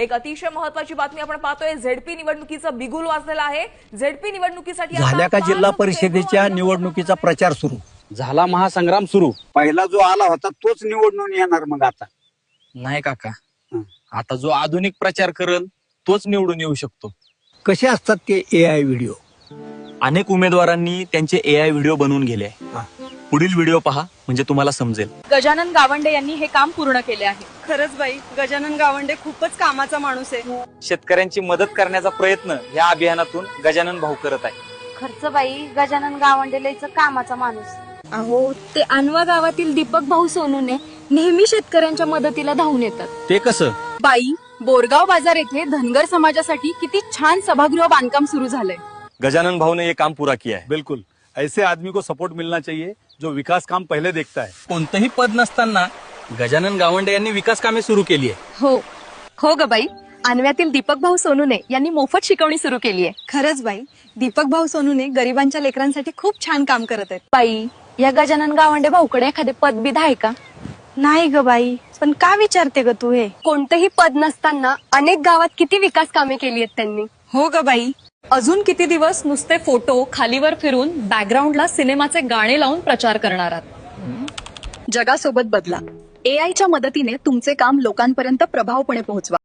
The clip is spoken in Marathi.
एक अतिशय महत्त्वाची बातमी आपण पाहतोय. झेडपी निवडणुकीचा बिगुल वाजलेला आहे. झेडपी निवडणुकीसाठी झाल्या का जिल्हा परिषदेच्या निवडणुकीचा प्रचार सुरू झाला महासंग्राम सुरू. पहिला जो आला होता तोच निवडणूक येणार मग आता नाही काका, आता जो आधुनिक प्रचार करेल तोच निवडून येऊ शकतो. कसे असतात ते AI व्हिडिओ? अनेक उमेदवारांनी त्यांचे AI व्हिडिओ बनवून गेले. पुढील व्हिडिओ पहा म्हणजे तुम्हाला समजेल. गजानन गावंडे यांनी हे काम पूर्ण केले आहे. खरंच बाई, गजानन गावंडे खूपच कामाचा माणूस आहे. शेतकऱ्यांची मदत करण्याचा प्रयत्न या अभियानातून गजानन भाऊ करत आहे. खर्च बाई, गजानन गावंडे लयच कामाचा माणूस. अहो, ते अनवा गावातील दीपक भाऊ सोनूने नेहमी शेतकऱ्यांच्या मदतीला धावून येतात. ते कसं? बाई, बोरगाव बाजार येथे धनगर समाजासाठी किती छान सभागृह बांधकाम सुरू झालंय. गजानन भाऊ ने ये काम पूरा किया है. बिल्कुल, ऐसे आदमी को सपोर्ट मिलना चाहिए जो विकास काम पहले देखता है. कोणतंही पद नसताना गजानन गावंडे यांनी विकास कामे सुरू केली आहे. हो हो ग बाई, अनव्यातील दीपक भाऊ सोनूने यांनी मोफत शिकवणी सुरू केली आहे. खरंच बाई, दीपक भाऊ सोनूने गरिबांच्या लेकरांसाठी खूप छान काम करत आहेत. बाई, या गजानन गावंडे भाऊकडे एखादे पदबीद आहे का? नाही ग बाई, पण का विचारते ग तू हे? कोणतेही पद नसताना अनेक गावात किती विकास कामे केली आहेत त्यांनी. हो ग बाई. अजून किती दिवस नुसते फोटो खालीवर फिरून बॅकग्राऊंडला सिनेमाचे गाणे लावून प्रचार करणार आहात? जगासोबत बदला. AI च्या मदतीने तुमचे काम लोकांपर्यंत प्रभावपणे पोहोचवा.